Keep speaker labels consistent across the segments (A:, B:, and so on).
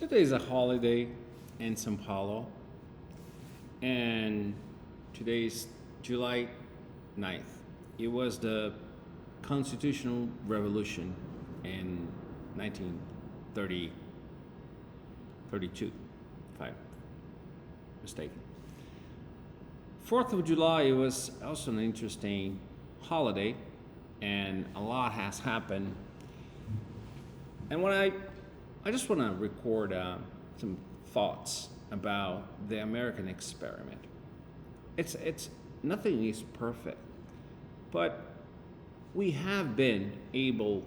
A: Today is a holiday in Sao Paulo, and today is July 9th. It was the constitutional revolution in 1930, 32, if I'm mistaken. 4th of July was also an interesting holiday, and a lot has happened. And I just want to record some thoughts about the American experiment. It's nothing is perfect, but we have been able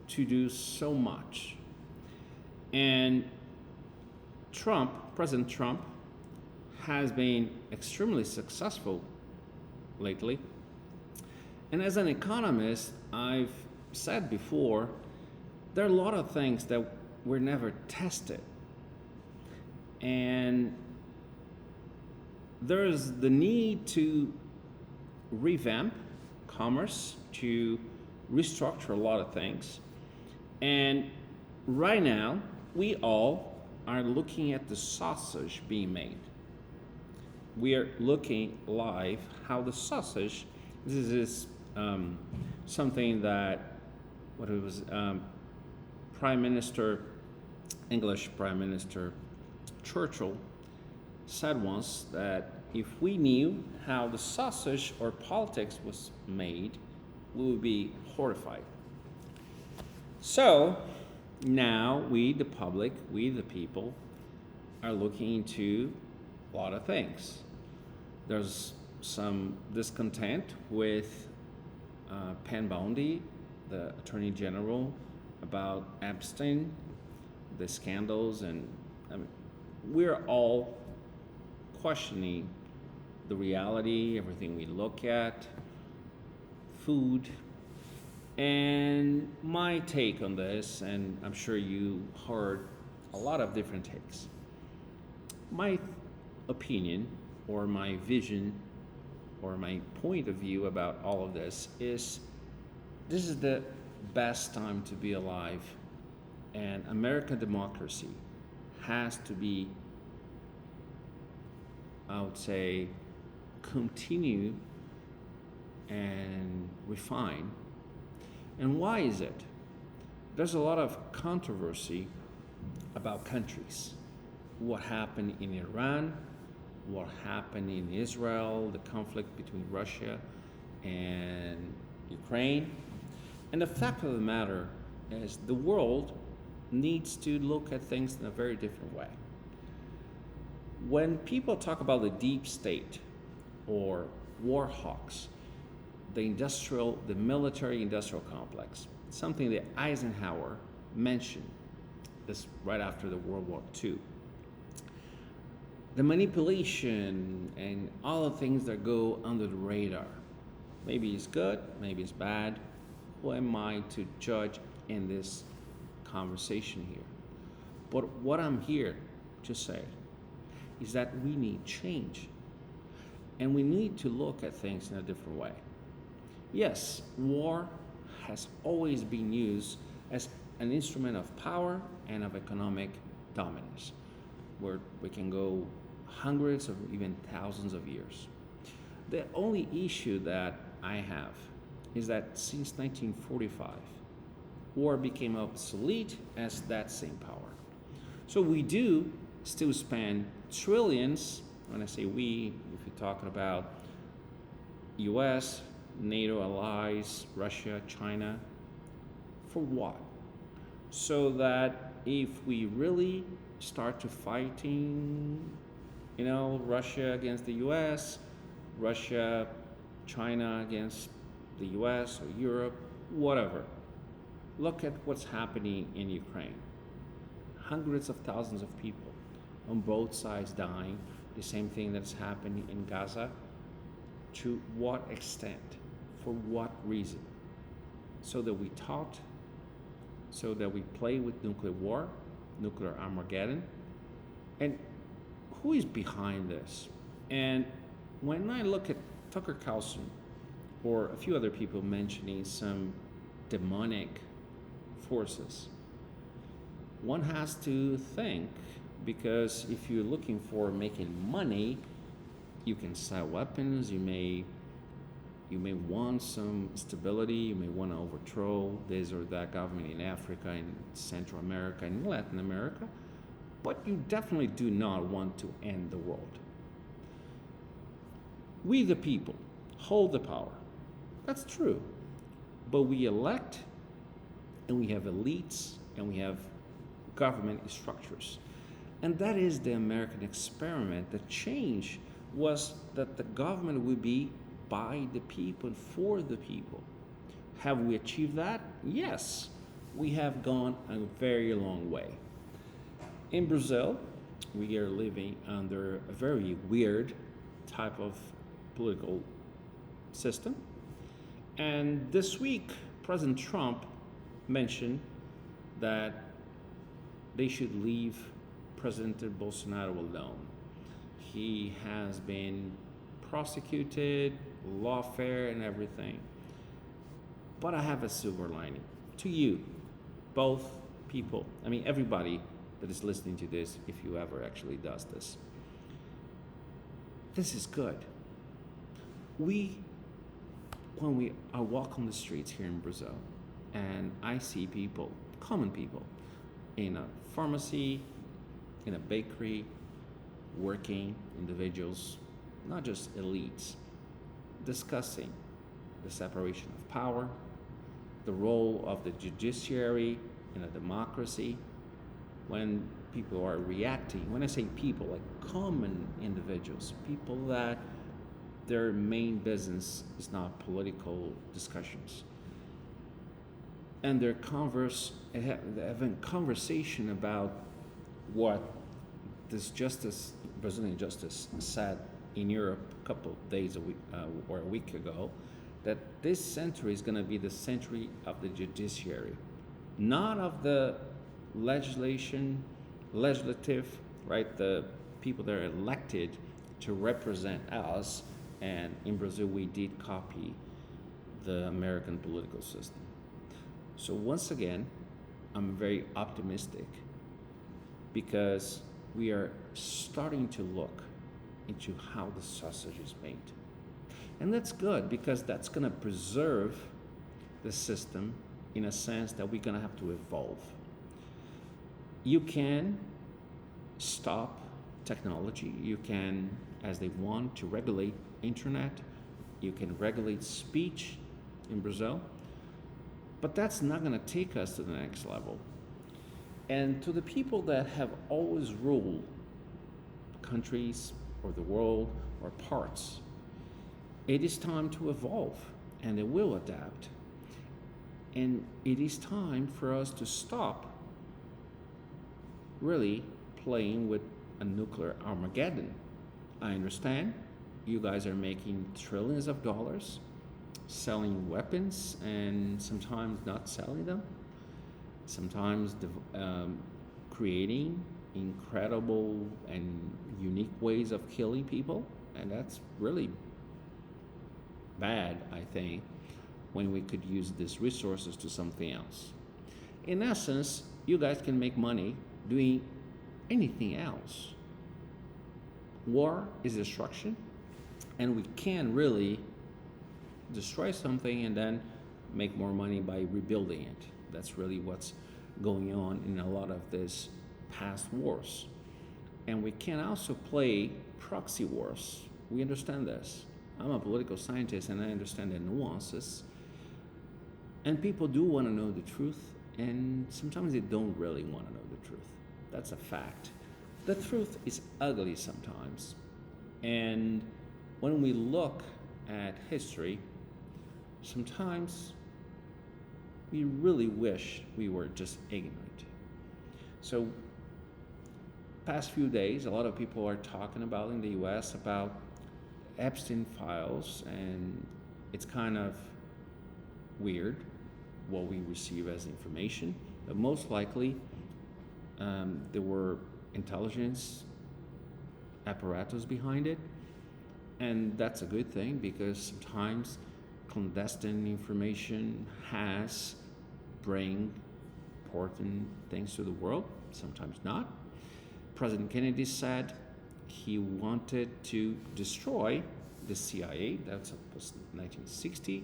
A: to do so much. And President Trump, has been extremely successful lately. And as an economist, I've said before, there are a lot of things that were never tested. And there's the need to revamp commerce, to restructure a lot of things. And right now, we all are looking at the sausage being made. We are looking live how the sausage, this is something that, what it was, English Prime Minister Churchill said once that if we knew how the sausage or politics was made, we would be horrified. So now we, the public, we, the people, are looking into a lot of things. There's some discontent with Penn Boundy, the Attorney General, about Epstein, the scandals, and we're all questioning the reality, everything we look at, food, and my take on this, and I'm sure you heard a lot of different takes. My opinion, or my vision, or my point of view about all of this is the best time to be alive, and American democracy has to be, I would say, continue and refine. And why is it? There's a lot of controversy about countries. What happened in Iran, what happened in Israel, the conflict between Russia and Ukraine. And the fact of the matter is the world needs to look at things in a very different way. When people talk about the deep state or war hawks, the military industrial complex, something that Eisenhower mentioned this right after the World War II. The manipulation and all the things that go under the radar. Maybe it's good, maybe it's bad. Who am I to judge in this conversation here? But what I'm here to say is that we need change. And we need to look at things in a different way. Yes, war has always been used as an instrument of power and of economic dominance, where we can go hundreds of even thousands of years. The only issue that I have is that since 1945, war became obsolete as that same power. So we do still spend trillions, when I say we, if you're talking about US, NATO allies, Russia, China, for what? So that if we really start to fighting, Russia against the US, Russia, China against the US or Europe, whatever. Look at what's happening in Ukraine. Hundreds of thousands of people on both sides dying. The same thing that's happening in Gaza. To what extent? For what reason? So that we taught, so that we play with nuclear war, nuclear Armageddon. And who is behind this? And when I look at Tucker Carlson or a few other people mentioning some demonic forces, one has to think, because if you're looking for making money, you can sell weapons, you may want some stability, you may want to overthrow this or that government in Africa, in Central America, in Latin America, but you definitely do not want to end the world. We, the people, hold the power. That's true. But we elect, and we have elites, and we have government structures. And that is the American experiment. The change was that the government would be by the people and for the people. Have we achieved that? Yes. We have gone a very long way. In Brazil, we are living under a very weird type of political system. And this week, President Trump mentioned that they should leave President Bolsonaro alone. He has been prosecuted, lawfare, and everything. But I have a silver lining to you, both people. I mean, everybody that is listening to this, if you ever actually does this. This is good. I walk on the streets here in Brazil, and I see people, common people, in a pharmacy, in a bakery, working individuals, not just elites, discussing the separation of power, the role of the judiciary in a democracy. When people are reacting, when I say people, like common individuals, people that their main business is not political discussions, and they're having conversation about what this Brazilian justice said in Europe a couple of days or a week ago, that this century is going to be the century of the judiciary, not of the legislative, right? The people that are elected to represent us. And in Brazil, we did copy the American political system. So once again, I'm very optimistic because we are starting to look into how the sausage is made. And that's good because that's going to preserve the system in a sense that we're going to have to evolve. You can stop technology. You can, as they want, to regulate internet. You can regulate speech in Brazil. But that's not going to take us to the next level. And to the people that have always ruled countries or the world or parts, it is time to evolve, and they will adapt. And it is time for us to stop really playing with a nuclear Armageddon. I understand you guys are making trillions of dollars selling weapons and sometimes not selling them, sometimes creating incredible and unique ways of killing people, and that's really bad, I think, when we could use these resources to something else. In essence, you guys can make money doing anything else. War is destruction, and we can really destroy something and then make more money by rebuilding it. That's really what's going on in a lot of these past wars. And we can also play proxy wars. We understand this. I'm a political scientist and I understand the nuances. And people do want to know the truth, and sometimes they don't really want to know the truth. That's a fact. The truth is ugly sometimes. And when we look at history, sometimes we really wish we were just ignorant. So, past few days, a lot of people are talking about in the US about Epstein files, and it's kind of weird what we receive as information, but most likely there were intelligence apparatus behind it, and that's a good thing because sometimes clandestine information has bring important things to the world, sometimes not. President Kennedy said he wanted to destroy the CIA. That was 1960.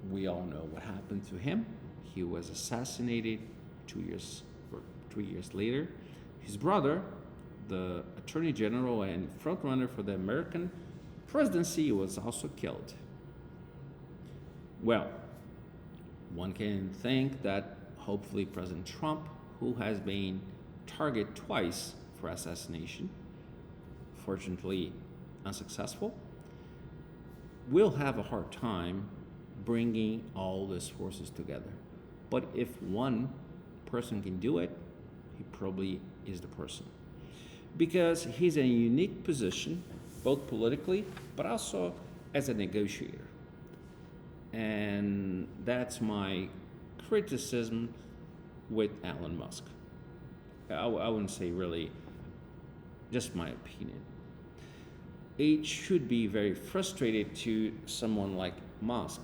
A: We all know what happened to him. He was assassinated 2 years or 3 years later. His brother, the Attorney General and frontrunner for the American presidency, was also killed. Well, one can think that hopefully President Trump, who has been targeted twice for assassination, fortunately unsuccessful, will have a hard time bringing all these forces together. But if one person can do it, he probably is the person. Because he's in a unique position, both politically, but also as a negotiator. And that's my criticism with Elon Musk. I wouldn't say really, just my opinion. It should be very frustrated to someone like Musk,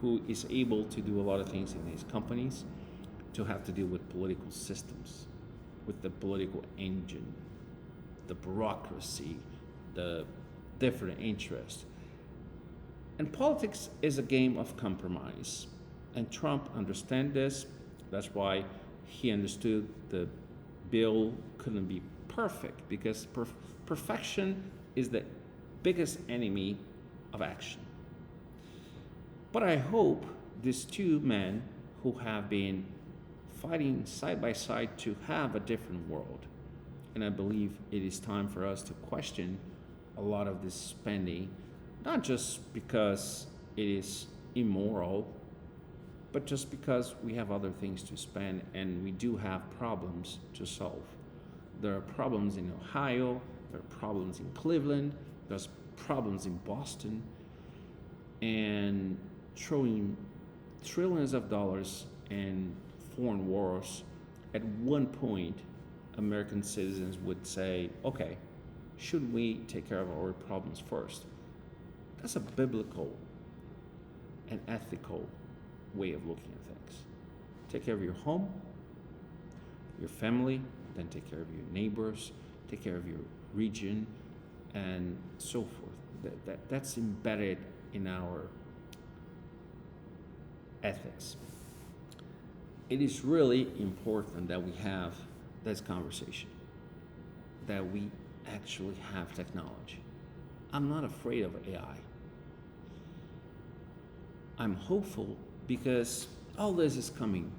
A: who is able to do a lot of things in his companies, to have to deal with political systems, with the political engine, the bureaucracy, the different interests. And politics is a game of compromise. And Trump understands this. That's why he understood the bill couldn't be perfect, because perfection is the biggest enemy of action. But I hope these two men who have been fighting side by side to have a different world, and I believe it is time for us to question a lot of this spending, not just because it is immoral, but just because we have other things to spend and we do have problems to solve. There are problems in Ohio, there are problems in Cleveland, there's problems in Boston, and throwing trillions of dollars in foreign wars, at one point, American citizens would say, okay, should we take care of our problems first? That's a biblical and ethical way of looking at things. Take care of your home, your family, then take care of your neighbors, take care of your region, and so forth. That's embedded in our ethics. It is really important that we have this conversation, that we actually have technology. I'm not afraid of AI. I'm hopeful because all this is coming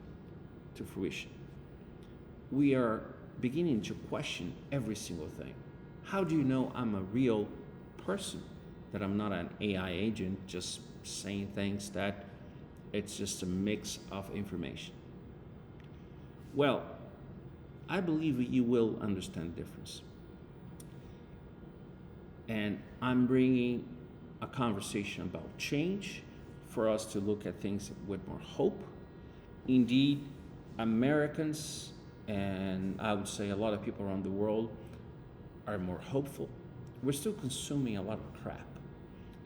A: to fruition. We are beginning to question every single thing. How do you know I'm a real person? That I'm not an AI agent just saying things that it's just a mix of information? Well, I believe you will understand the difference. And I'm bringing a conversation about change for us to look at things with more hope. Indeed, Americans, and I would say a lot of people around the world, are more hopeful. We're still consuming a lot of crap.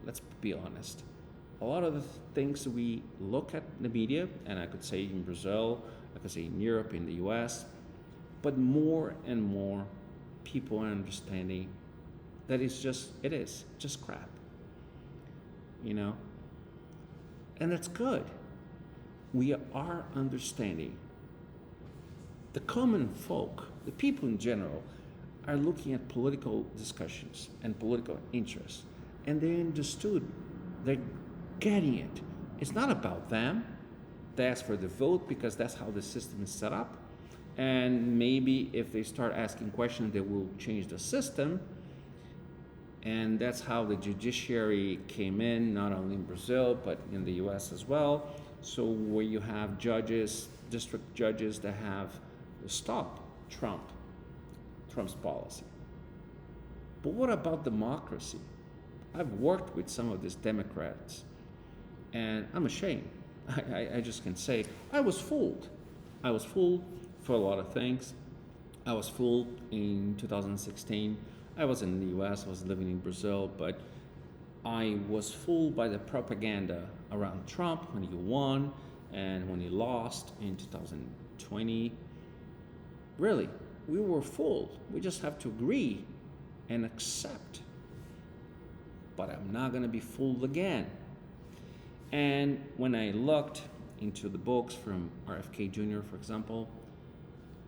A: Let's be honest. A lot of the things that we look at in the media, and I could say in Brazil, I could say in Europe, in the US, but more and more people are understanding that it is just crap, you know? And that's good. We are understanding. The common folk, the people in general, are looking at political discussions and political interests, and they understood, they're getting it. It's not about them. They ask for the vote because that's how the system is set up. And maybe if they start asking questions, they will change the system. And that's how the judiciary came in, not only in Brazil, but in the US as well. So where you have judges, district judges that have stopped Trump's policy. But what about democracy? I've worked with some of these Democrats, and I'm ashamed. I just can say, I was fooled. I was fooled for a lot of things. I was fooled in 2016. I was in the US, I was living in Brazil, but I was fooled by the propaganda around Trump when he won and when he lost in 2020. Really, we were fooled. We just have to agree and accept. But I'm not going to be fooled again. And when I looked into the books from RFK Jr., for example,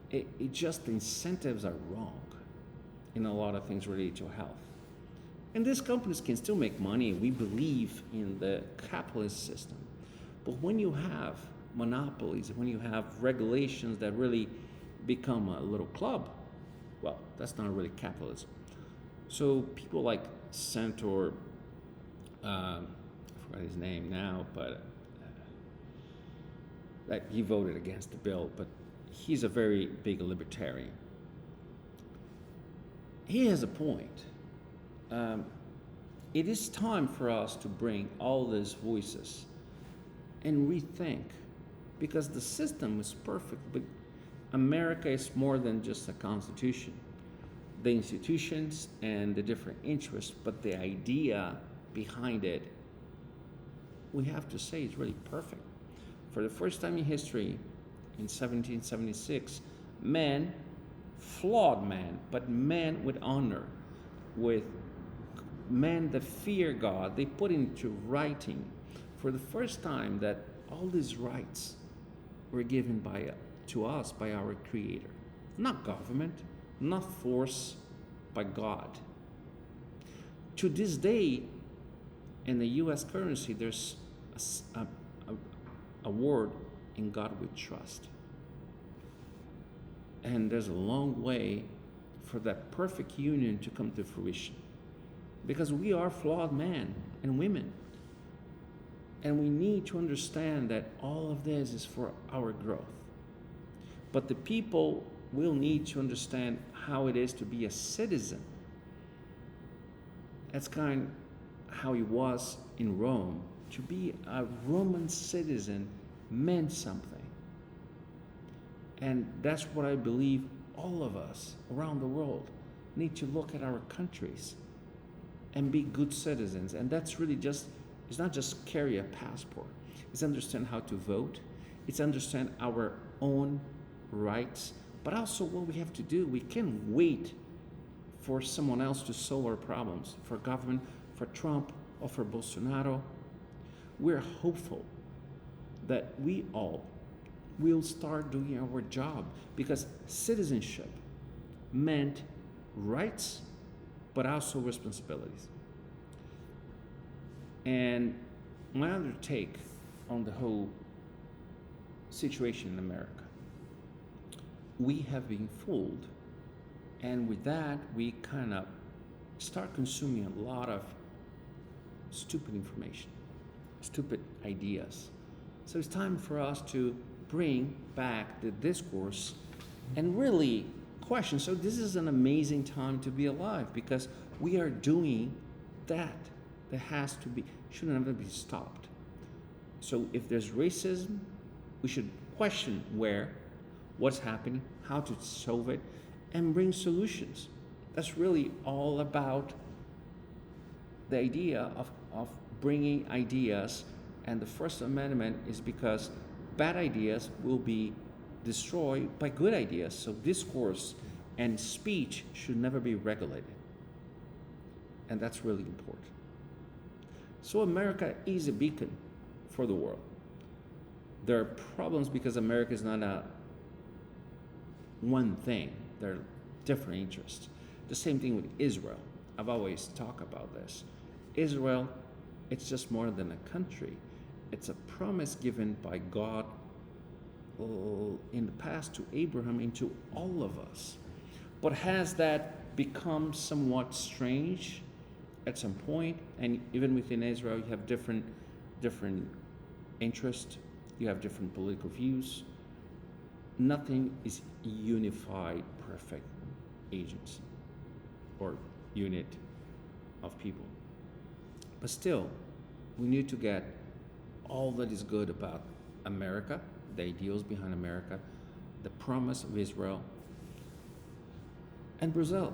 A: it just the incentives are wrong in a lot of things related to health. And these companies can still make money. We believe in the capitalist system. But when you have monopolies, when you have regulations that really become a little club, well, that's not really capitalism. So people like Senator, I forgot his name now, but like he voted against the bill, but he's a very big libertarian. He has a point. It is time for us to bring all these voices and rethink, because the system is perfect, but America is more than just a constitution. The institutions and the different interests, but the idea behind it, we have to say is really perfect. For the first time in history, in 1776, men, flawed men, but men with honor, with men that fear God, they put into writing for the first time that all these rights were given to us by our Creator. Not government, not forced by God. To this day, in the US currency, there's a word, in God we trust. And there's a long way for that perfect union to come to fruition. Because we are flawed men and women. And we need to understand that all of this is for our growth. But the people will need to understand how it is to be a citizen. That's kind of how it was in Rome. To be a Roman citizen meant something. And that's what I believe all of us around the world need to look at our countries and be good citizens. And that's really just, it's not just carry a passport. It's understand how to vote. It's understand our own rights, but also what we have to do. We can't wait for someone else to solve our problems, for government, for Trump, or for Bolsonaro. We're hopeful that we all will start doing our job, because citizenship meant rights, but also responsibilities. And my other take on the whole situation in America, we have been fooled, and with that we kind of start consuming a lot of stupid information, stupid ideas. So it's time for us to bring back the discourse and really question. So this is an amazing time to be alive, because we are doing that has to be, should never be stopped. So if there's racism, we should question what's happening, how to solve it, and bring solutions. That's really all about the idea of bringing ideas. And the First Amendment is because bad ideas will be destroyed by good ideas. So discourse and speech should never be regulated. And that's really important. So America is a beacon for the world. There are problems because America is not a one thing. There are different interests. The same thing with Israel. I've always talked about this. Israel, it's just more than a country. It's a promise given by God in the past to Abraham and to all of us. But has that become somewhat strange at some point? And even within Israel, you have different interests. You have different political views. Nothing is unified, perfect agency or unit of people. But still, we need to get all that is good about America, the ideals behind America, the promise of Israel, and Brazil.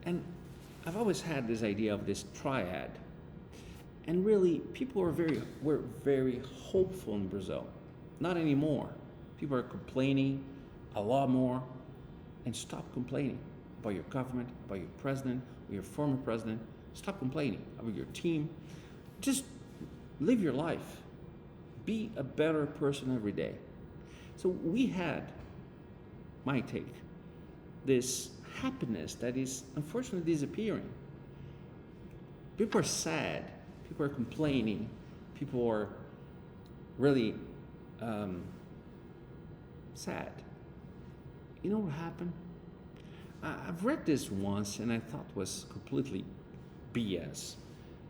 A: And I've always had this idea of this triad. And really, people were very hopeful in Brazil. Not anymore. People are complaining a lot more, and stop complaining about your government, about your president, or your former president. Stop complaining about your team. Just live your life. Be a better person every day. So we had, my take, this happiness that is unfortunately disappearing. People are sad. People are complaining. People are really sad. You know what happened? I've read this once and I thought it was completely BS.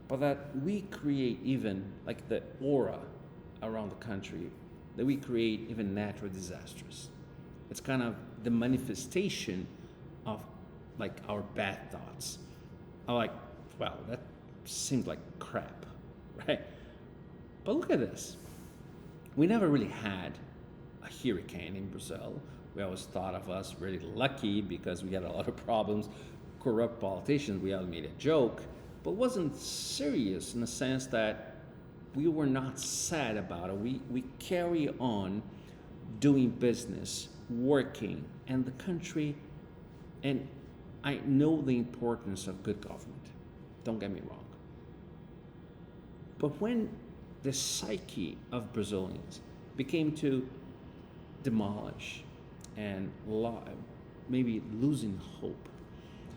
A: But that we create even like the aura around the country, that we create even natural disasters. It's kind of the manifestation of like our bad thoughts. I'm like, well, that seems like crap, right? But look at this. We never really had a hurricane in Brazil. We always thought of us really lucky because we had a lot of problems, corrupt politicians. We always made a joke, but wasn't serious in the sense that we were not sad about it. We carry on doing business, working, and the country, and I know the importance of good government. Don't get me wrong. But when the psyche of Brazilians became to demolish and maybe losing hope,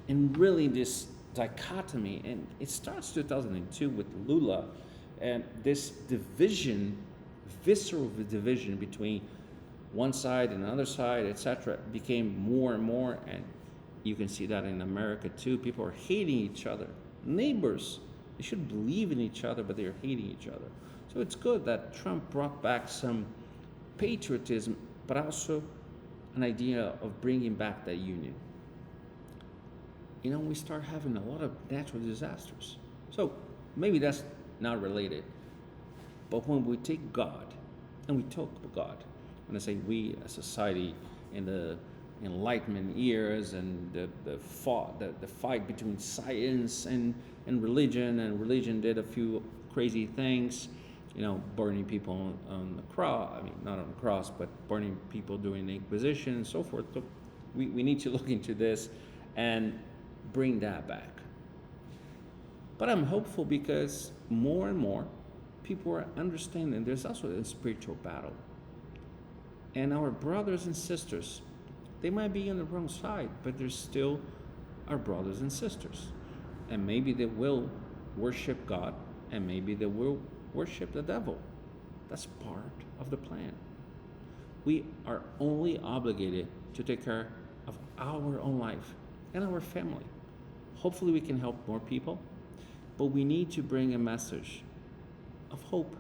A: and really this dichotomy, and it starts 2002 with Lula, and this division, visceral division between one side and another side, etc., became more and more, and you can see that in America too. People are hating each other. Neighbors, they should believe in each other, but they're hating each other. So it's good that Trump brought back some patriotism, but also an idea of bringing back that union. You know, we start having a lot of natural disasters. So maybe that's not related. But when we take God, and we talk about God, when I say we, a society in the Enlightenment years, and the fight between science and religion did a few crazy things, you know, burning people on the cross, I mean, not on the cross, but burning people during the Inquisition and so forth. So we need to look into this and bring that back. But I'm hopeful because more and more people are understanding there's also a spiritual battle. And our brothers and sisters, they might be on the wrong side, but they're still our brothers and sisters. And maybe they will worship God, and maybe they will worship the devil. That's part of the plan. We are only obligated to take care of our own life and our family. Hopefully we can help more people, but we need to bring a message of hope.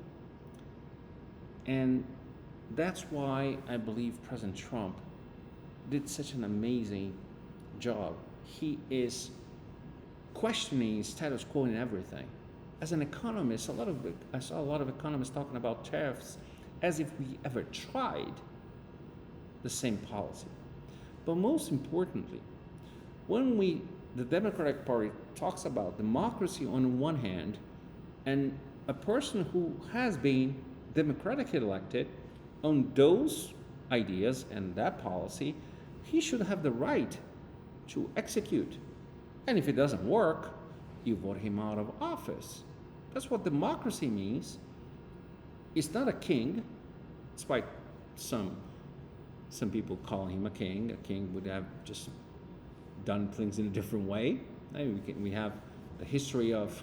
A: And that's why I believe President Trump did such an amazing job. He is questioning status quo in everything. As an economist, I saw a lot of economists talking about tariffs as if we ever tried the same policy. But most importantly, when the Democratic Party talks about democracy on one hand, and a person who has been democratically elected on those ideas and that policy, he should have the right to execute. And if it doesn't work, you vote him out of office. That's what democracy means. It's not a king, despite some people calling him a king. A king would have just done things in a different way. I mean, we have the history of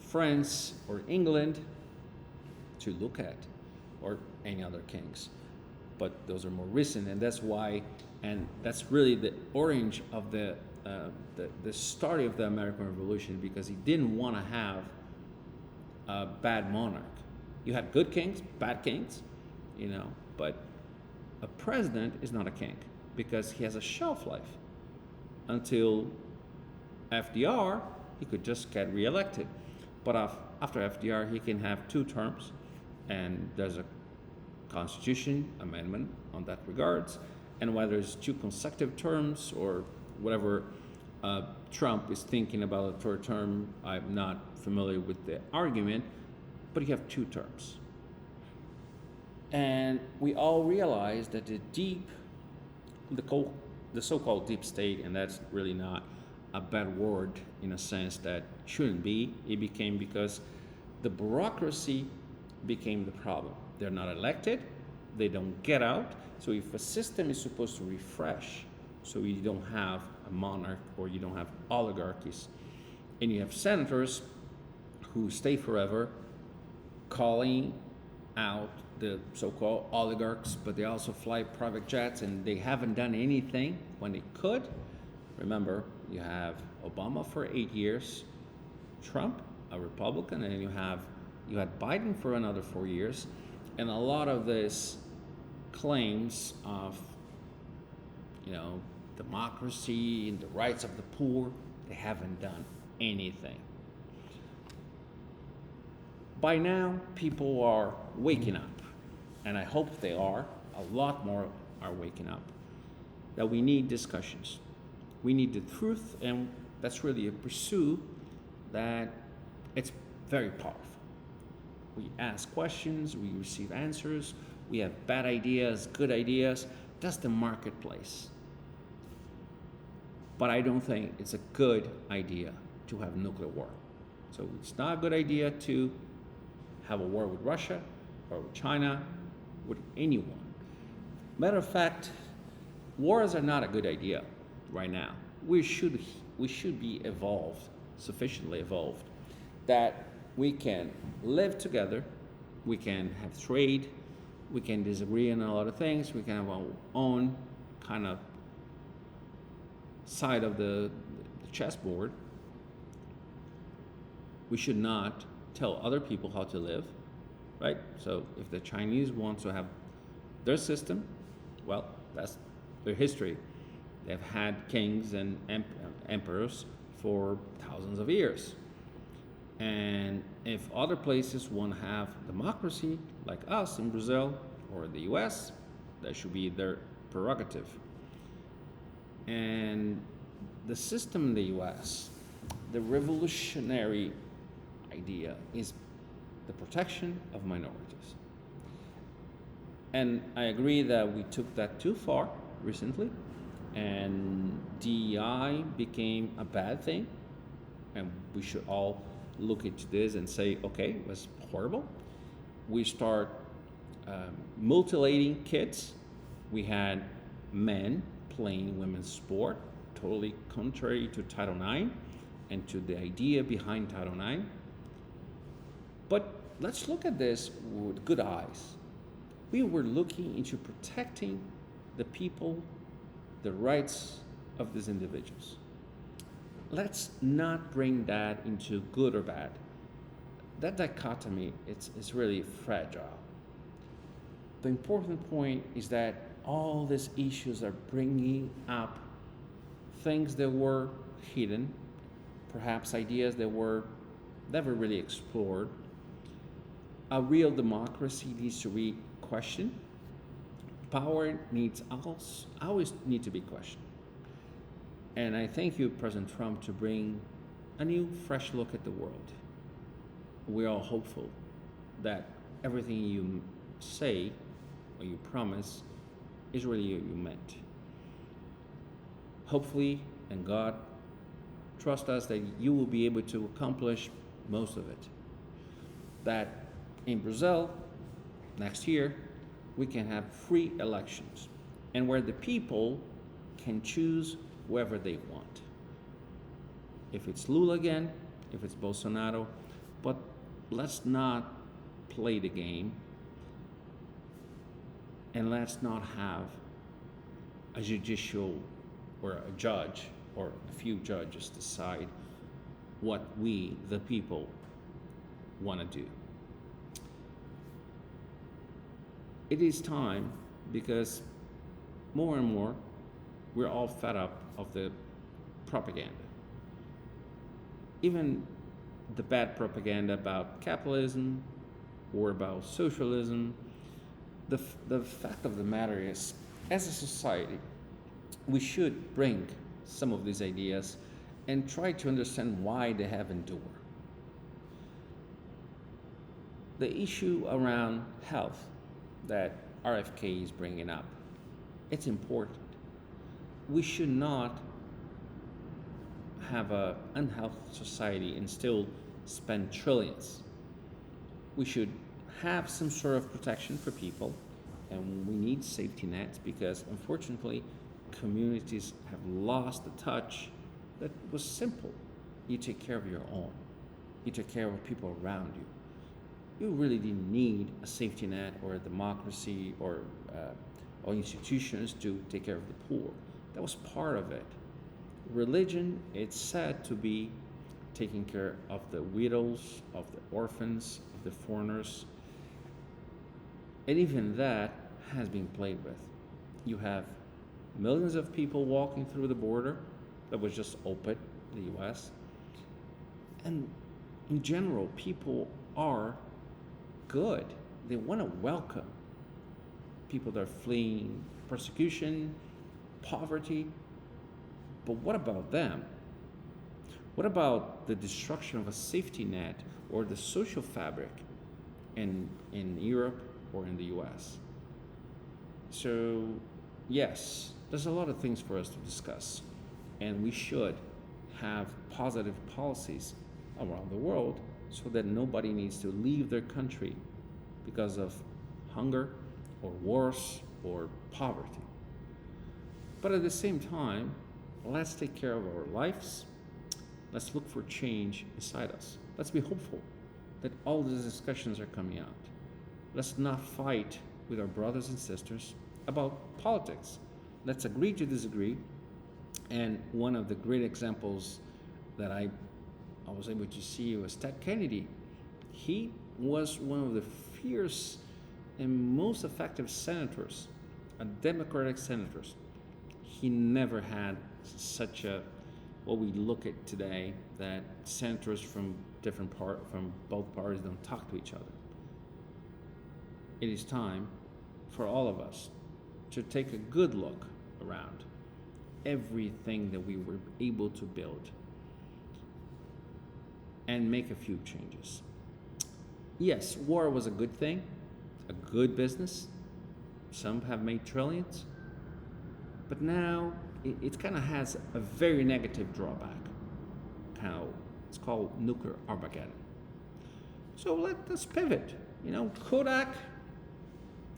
A: France or England to look at, or any other kings. But those are more recent, and that's why, and that's really the orange of the start of the American Revolution, because he didn't want to have a bad monarch. You had good kings, bad kings, you know, but a president is not a king because he has a shelf life. Until FDR, he could just get reelected. But after FDR, he can have 2 terms, and there's a constitution amendment on that regards. And whether it's 2 consecutive terms or whatever Trump is thinking about a 3rd term, I'm not familiar with the argument, but you have 2 terms. And we all realize that the, co- the so-called deep state, and that's really not a bad word in a sense that shouldn't be, it became because the bureaucracy became the problem. They're not elected, they don't get out. So if a system is supposed to refresh, so you don't have a monarch or you don't have oligarchies, and you have senators who stay forever calling out the so-called oligarchs, but they also fly private jets and they haven't done anything when they could. Remember, you have Obama for 8 years, Trump, a Republican, and you had Biden for another 4 years, and a lot of these claims of, democracy and the rights of the poor, they haven't done anything. By now, people are waking up, and I hope they are. A lot more are waking up. That we need discussions. We need the truth, and that's really a pursuit that it's very powerful. We ask questions, we receive answers, we have bad ideas, good ideas. That's the marketplace. But I don't think it's a good idea to have nuclear war. So it's not a good idea to have a war with Russia or with China, with anyone. Matter of fact, wars are not a good idea right now. We should be evolved, sufficiently evolved, that we can live together, we can have trade, we can disagree on a lot of things, we can have our own kind of side of the chessboard. We should not tell other people how to live, right? So if the Chinese want to have their system, well, that's their history. They've had kings and emperors for thousands of years. And if other places want to have democracy, like us in Brazil or the US, that should be their prerogative. And the system in the US, the revolutionary idea is the protection of minorities. And I agree that we took that too far recently, and DEI became a bad thing, and we should all look into this and say, okay, it was horrible. We start mutilating kids. We had men playing women's sport, totally contrary to Title IX and to the idea behind Title IX. But let's look at this with good eyes. We were looking into protecting the people, the rights of these individuals. Let's not bring that into good or bad. That dichotomy, it's really fragile. The important point is that all these issues are bringing up things that were hidden, perhaps ideas that were never really explored. A real democracy needs to be questioned. Power needs always need to be questioned. And I thank you, President Trump, to bring a new, fresh look at the world. We're all hopeful that everything you say or you promise is really what you meant. Hopefully, and God, trust us that you will be able to accomplish most of it. That in Brazil, next year, we can have free elections, and where the people can choose whoever they want. If it's Lula again, if it's Bolsonaro, but let's not play the game, and let's not have a judicial or a judge or a few judges decide what we, the people, want to do. It is time, because more and more we're all fed up of the propaganda. Even the bad propaganda about capitalism or about socialism. The fact of the matter is, as a society, we should bring some of these ideas and try to understand why they have endured. The issue around health, that RFK is bringing up. It's important. We should not have an unhealthy society and still spend trillions. We should have some sort of protection for people, and we need safety nets because unfortunately communities have lost the touch that was simple. You take care of your own, you take care of people around you. You really didn't need a safety net or a democracy or institutions to take care of the poor. That was part of it. Religion, it's said to be taking care of the widows, of the orphans, of the foreigners, and even that has been played with. You have millions of people walking through the border that was just open, the US. And in general, people are good. They want to welcome people that are fleeing persecution, poverty. But what about them? What about the destruction of a safety net or the social fabric in Europe or in the US? So, yes, there's a lot of things for us to discuss, and we should have positive policies around the world so that nobody needs to leave their country because of hunger or wars or poverty. But at the same time, let's take care of our lives. Let's look for change inside us. Let's be hopeful that all these discussions are coming out. Let's not fight with our brothers and sisters about politics. Let's agree to disagree. And one of the great examples that I was able to see was Ted Kennedy. He was one of the fierce and most effective senators, Democratic senators. He never had such a what we look at today, that senators from from both parties don't talk to each other. It is time for all of us to take a good look around everything that we were able to build and make a few changes. Yes, war was a good thing, a good business. Some have made trillions, but now it kind of has a very negative drawback. It's called nuclear Armageddon. So let's pivot. Kodak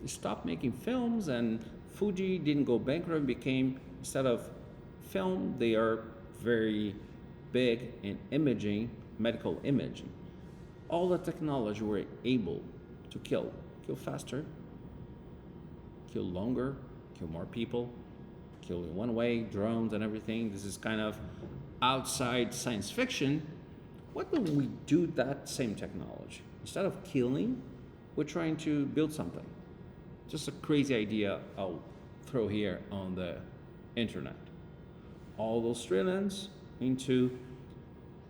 A: stopped making films, and Fuji didn't go bankrupt. Became, instead of film, they are very big in imaging, medical imaging. All the technology were able to kill faster, kill longer, kill more people, kill in one way, drones and everything. This is kind of outside science fiction. What do we do with that same technology? Instead of killing, we're trying to build something. Just a crazy idea I'll throw here on the internet. All those trillions into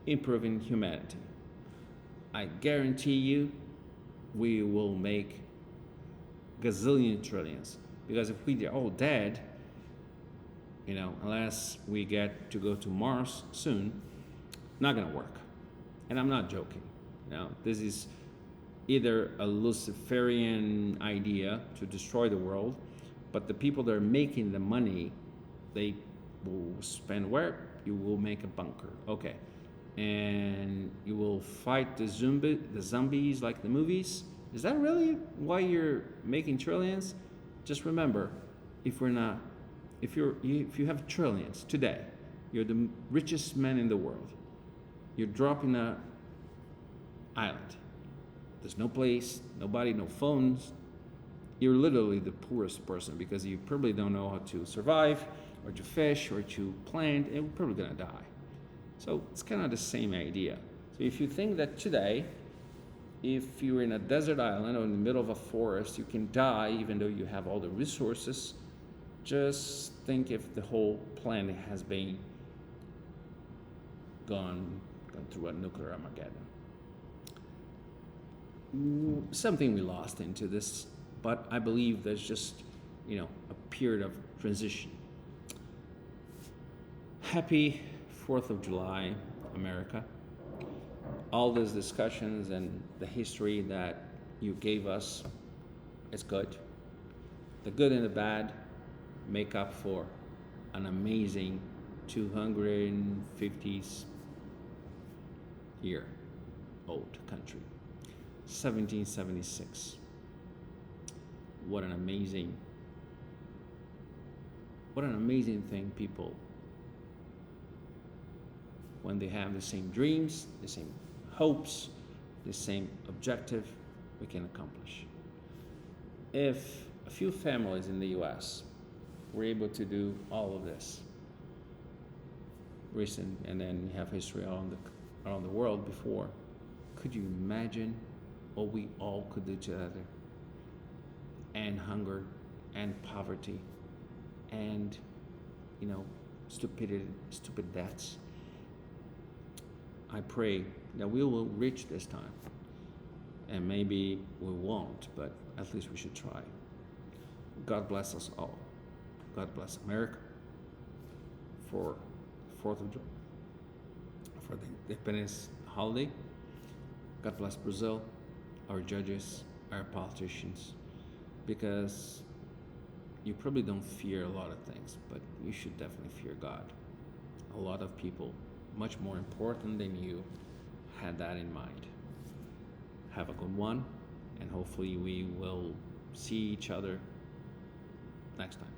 A: improving humanity. I guarantee you we will make gazillion trillions, because if we're all dead, unless we get to go to Mars soon, not gonna work. And I'm not joking. This is either a Luciferian idea to destroy the world, but the people that are making the money, they will spend where? You will make a bunker. Okay. And you will fight the zombies like the movies. Is that really why you're making trillions? Just remember, if you have trillions today, you're the richest man in the world. You're dropping an island. There's no place, nobody, no phones. You're literally the poorest person because you probably don't know how to survive or to fish or to plant, and you're probably gonna die. So it's kind of the same idea. So if you think that today, if you're in a desert island or in the middle of a forest, you can die even though you have all the resources, just think if the whole planet has been gone through a nuclear Armageddon. Something we lost into this, but I believe there's just, a period of transition. Happy 4th of July, America. All these discussions and the history that you gave us is good. the good and the bad make up for an amazing 250s year old country. 1776. What an amazing thing people, when they have the same dreams, the same hopes, the same objective, we can accomplish. If a few families in the US were able to do all of this, recent, and then you have history around the world before, could you imagine what we all could do together? And hunger, and poverty, and stupid deaths. I pray that we will reach this time, and maybe we won't, but at least we should try. God bless us all. God bless America for 4th of July, for the Independence holiday. God bless Brazil, our judges, our politicians, because you probably don't fear a lot of things, but you should definitely fear God. A lot of people, much more important than you, had that in mind. Have a good one, and hopefully we will see each other next time.